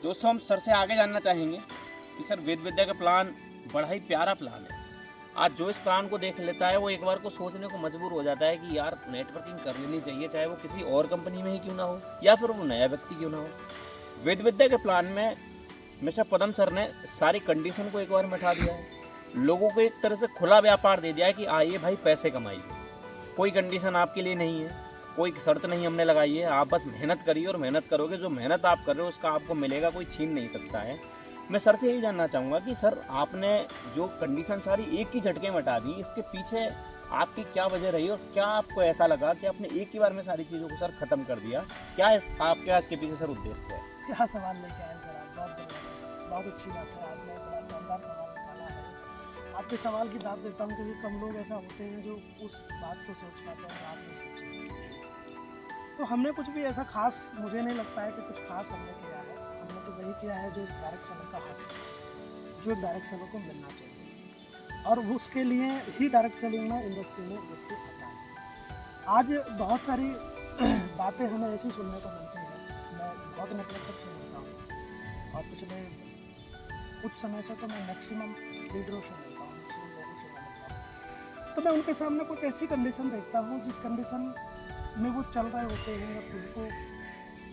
दोस्तों हम सर से आगे जानना चाहेंगे कि सर वेद विद्या का प्लान बड़ा ही प्यारा प्लान है। आज जो इस प्लान को देख लेता है वो एक बार को सोचने को मजबूर हो जाता है कि यार नेटवर्किंग कर लेनी चाहिए, चाहे वो किसी और कंपनी में ही क्यों ना हो या फिर वो नया व्यक्ति क्यों ना हो। वेद विद्या के प्लान में मिस्टर पदम सर ने सारी कंडीशन को एक बार मिटा दिया है। लोगों को एक तरह से खुला व्यापार दे दिया है कि आइए भाई पैसे कमाइए, कोई कंडीशन आपके लिए नहीं है, कोई शर्त नहीं हमने लगाई है, आप बस मेहनत करिए और मेहनत करोगे, जो मेहनत आप कर रहे हो उसका आपको मिलेगा, कोई छीन नहीं सकता है। मैं सर से यही जानना चाहूँगा कि सर आपने जो कंडीशन सारी एक ही झटके में हटा दी, इसके पीछे आपकी क्या वजह रही और क्या आपको ऐसा लगा कि आपने एक ही बार में सारी चीज़ों को सर ख़त्म कर दिया? क्या इसके पीछे सर उद्देश्य है? क्या सवाल लेके आए सर आप, बहुत बढ़िया सर, बहुत अच्छी बात है, आपने बड़ा शानदार सवाल निकाला है। आपके सवाल की दाद देता हूँ क्योंकि कम लोग ऐसा होते हैं जो उस बात को सोच पाते हैं, आप नहीं सोचेंगे। तो हमने कुछ भी ऐसा खास, मुझे नहीं लगता है कि कुछ खास हमने किया है। हमने तो वही किया है जो डायरेक्ट सेलर का हक है, जो डायरेक्ट सेलर को मिलना चाहिए, और उसके लिए ही डायरेक्ट सेलिंग में इंडस्ट्री में व्यक्ति आता है। आज बहुत सारी बातें हमें ऐसी सुनने को मिलती हैं, मैं बहुत नेटवर्क से मिलता हूँ और पिछले कुछ समय से तो मैं मैक्सिमम लीडरों से मिलता हूँ, मैक्सिमम लोगों से मिलता हूँ। तो मैं उनके सामने कुछ ऐसी कंडीशन देखता हूँ जिस कंडीशन में वो चल रहे होते हैं या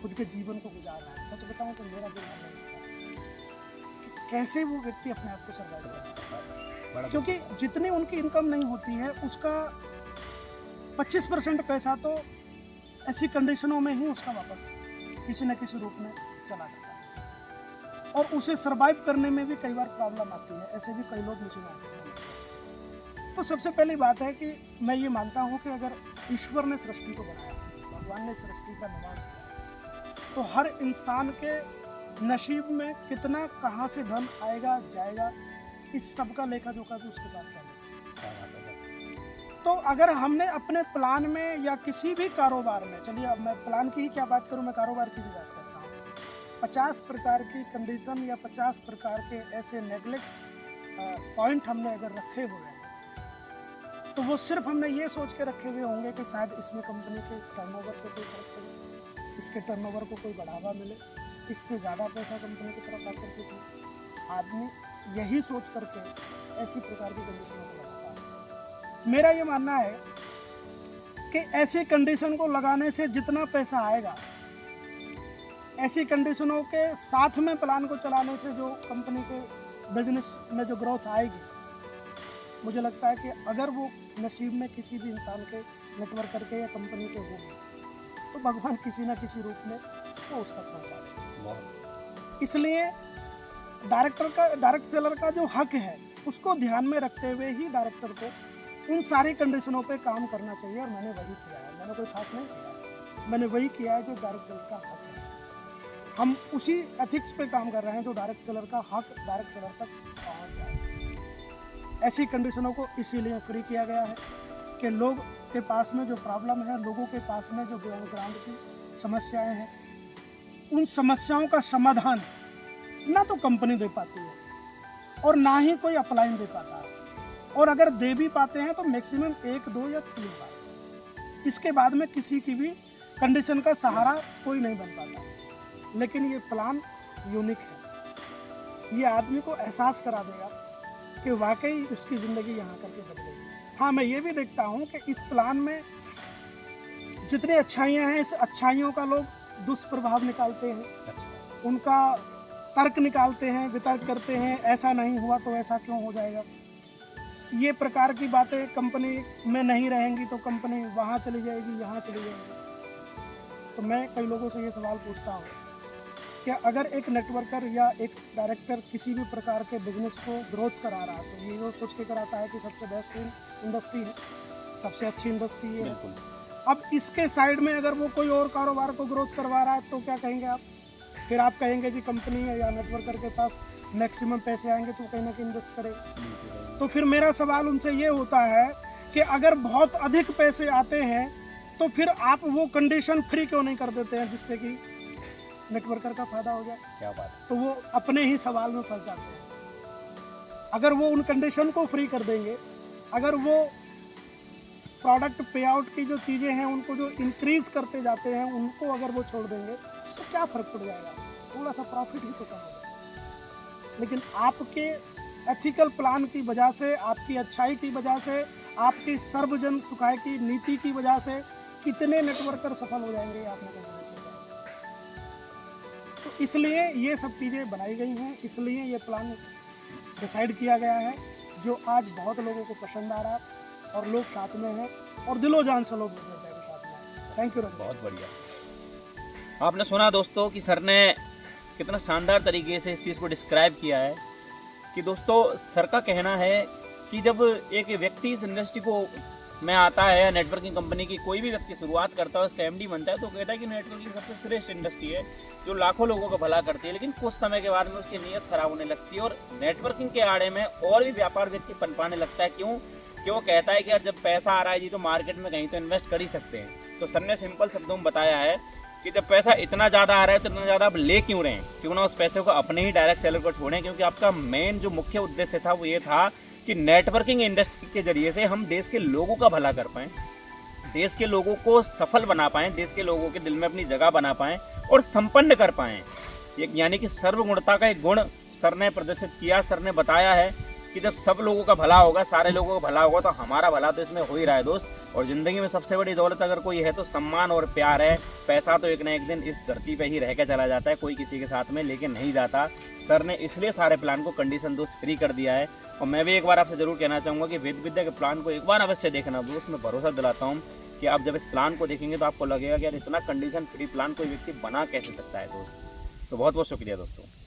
खुद के जीवन को गुजार रहा है। सच बताऊँ तो मेरा दिल नहीं होता कि कैसे वो व्यक्ति अपने आप को सर्वाइव करता है, क्योंकि जितनी उनकी इनकम नहीं होती है उसका 25% पैसा तो ऐसी कंडीशनों में ही उसका वापस किसी न किसी रूप में चला जाता है, और उसे सर्वाइव करने में भी कई बार प्रॉब्लम आती है। ऐसे भी कई लोग मुझे मानते हैं। तो सबसे पहली बात है कि मैं ये मानता हूँ कि अगर ईश्वर ने सृष्टि को बनाया, भगवान ने सृष्टि का निर्माण किया, तो हर इंसान के नसीब में कितना कहाँ से धन आएगा जाएगा, इस सब का लेखा जोखा भी उसके पास पहले से। तो अगर हमने अपने प्लान में या किसी भी कारोबार में, चलिए अब मैं प्लान की ही क्या बात करूँ, मैं कारोबार की भी बात करता हूँ, 50 प्रकार की कंडीशन या 50 प्रकार के ऐसे नेगलेक्ट पॉइंट हमने अगर रखे हुए हैं, तो वो सिर्फ हमने ये सोच के रखे हुए होंगे कि शायद इसमें कंपनी के टर्नओवर को कोई फर्क पड़े, इसके टर्नओवर को कोई बढ़ावा मिले, इससे ज़्यादा पैसा कंपनी की तरफ आकर्षित हो। आदमी यही सोच करके ऐसी प्रकार की कंडीशनों को लगाता है। मेरा ये मानना है कि ऐसी कंडीशन को लगाने से जितना पैसा आएगा, ऐसी कंडीशनों के साथ में प्लान को चलाने से जो कंपनी के बिजनेस में जो ग्रोथ आएगी, मुझे लगता है कि अगर वो नसीब में किसी भी इंसान के नेटवर्कर के या कंपनी के होंगे, तो भगवान किसी न किसी रूप में वो उस तक पहुँचा देगा। इसलिए डायरेक्ट सेलर का जो हक है उसको ध्यान में रखते हुए ही डायरेक्टर को उन सारी कंडीशनों पे काम करना चाहिए, और मैंने वही किया है। मैंने कोई खास नहीं किया है, मैंने वही किया है जो डायरेक्ट सेलर का हक है। हम उसी एथिक्स पे काम कर रहे हैं जो डायरेक्ट सेलर का हक डायरेक्ट सेलर तक पहुँच जाए। ऐसी कंडीशनों को इसीलिए फ्री किया गया है कि लोग के पास में जो प्रॉब्लम है, लोगों के पास में जो ग्राउंड की समस्याएं हैं, उन समस्याओं का समाधान ना तो कंपनी दे पाती है और ना ही कोई अपलाइन दे पाता है, और अगर दे भी पाते हैं तो मैक्सिमम 1, 2 या 3 बार। इसके बाद में किसी की भी कंडीशन का सहारा कोई नहीं बन पाता। लेकिन ये प्लान यूनिक है, ये आदमी को एहसास करा देगा कि वाकई उसकी ज़िंदगी यहाँ करके बदलेगी। हाँ, मैं ये भी देखता हूँ कि इस प्लान में जितनी अच्छाइयाँ हैं, इस अच्छाइयों का लोग दुष्प्रभाव निकालते हैं, उनका तर्क निकालते हैं, वितर्क करते हैं, ऐसा नहीं हुआ तो ऐसा क्यों हो जाएगा, ये प्रकार की बातें कंपनी में नहीं रहेंगी तो कंपनी वहाँ चली जाएगी, यहाँ चली जाएगी। तो मैं कई लोगों से ये सवाल पूछता हूँ कि अगर एक नेटवर्कर या एक डायरेक्टर किसी भी प्रकार के बिजनेस को ग्रोथ करा रहा है तो ये वो सोच के कराता है कि सबसे बेस्ट इंडस्ट्री है, सबसे अच्छी इंडस्ट्री है। अब इसके साइड में अगर वो कोई और कारोबार को ग्रोथ करवा रहा है तो क्या कहेंगे आप? फिर आप कहेंगे जी कंपनी है या नेटवर्कर के पास मैक्सिमम पैसे आएंगे तो कहीं ना कहीं इन्वेस्ट करेगा। तो फिर मेरा सवाल उनसे ये होता है कि अगर बहुत अधिक पैसे आते हैं तो फिर आप वो कंडीशन फ्री क्यों नहीं कर देते हैं जिससे कि नेटवर्कर का फायदा हो जाए? क्या बात। तो वो अपने ही सवाल में फंस जाते हैं। अगर वो उन कंडीशन को फ्री कर देंगे, अगर वो प्रोडक्ट पे आउट की जो चीज़ें हैं उनको जो इंक्रीज करते जाते हैं उनको अगर वो छोड़ देंगे तो क्या फ़र्क पड़ जाएगा? थोड़ा सा प्रॉफिट ही तो कम होगा। लेकिन आपके एथिकल प्लान की वजह से, आपकी अच्छाई की वजह से, आपकी सर्वजन सुखाय की नीति की वजह से कितने नेटवर्कर सफल हो जाएंगे आपने कभी नहीं सोचा। तो इसलिए ये सब चीज़ें बनाई गई हैं, इसलिए ये प्लान डिसाइड किया गया है, जो आज बहुत लोगों को पसंद आ रहा है और लोग साथ में हैं और दिलो जान से लोग के साथ में। Thank you Ramesh. बहुत बढ़िया। आपने सुना दोस्तों कि सर ने कितना शानदार तरीके से इस चीज़ को डिस्क्राइब किया है कि दोस्तों सर का कहना है कि जब एक व्यक्ति इस इंडस्ट्री को में आता है, नेटवर्किंग कंपनी की कोई भी व्यक्ति शुरुआत करता है, उसका एमडी बनता है, तो कहता है कि नेटवर्किंग सबसे श्रेष्ठ इंडस्ट्री है जो लाखों लोगों का भला करती है। लेकिन कुछ समय के बाद में उसकी नीयत खराब होने लगती है और नेटवर्किंग के आड़े में और भी व्यापार व्यक्ति पनपाने लगता है। क्यों? कि वो कहता है कि यार जब पैसा आ रहा है जी तो मार्केट में कहीं तो इन्वेस्ट कर ही सकते हैं। तो सर ने सिंपल शब्दों में बताया है कि जब पैसा इतना ज़्यादा आ रहा है तो इतना ज़्यादा आप ले क्यों रहे हैं, क्यों ना उस पैसे को अपने ही डायरेक्ट सेलर को छोड़ें। क्योंकि आपका मेन जो मुख्य उद्देश्य था वो ये था कि नेटवर्किंग इंडस्ट्री के जरिए से हम देश के लोगों का भला कर पाएँ, देश के लोगों को सफल बना पाएँ, देश के लोगों के दिल में अपनी जगह बना पाएँ और संपन्न कर पाएँ। यानी कि सर्वगुणता का एक गुण सर ने प्रदर्शित किया। सर ने बताया है कि जब सब लोगों का भला होगा, सारे लोगों का भला होगा, तो हमारा भला तो इसमें हो ही रहा है दोस्त। और ज़िंदगी में सबसे बड़ी दौलत अगर कोई है तो सम्मान और प्यार है। पैसा तो एक ना एक दिन इस धरती पे ही रह के चला जाता है, कोई किसी के साथ में लेके नहीं जाता। सर ने इसलिए सारे प्लान को कंडीशन दोस्त फ्री कर दिया है। और मैं भी एक बार आपसे ज़रूर कहना चाहूँगा कि वेद विद्या के प्लान को एक बार अवश्य देखना दोस्त। मैं भरोसा दिलाता हूँ कि आप जब इस प्लान को देखेंगे तो आपको लगेगा कि यार इतना कंडीशन फ्री प्लान कोई व्यक्ति बना कैसे सकता है दोस्त। तो बहुत बहुत शुक्रिया दोस्तों।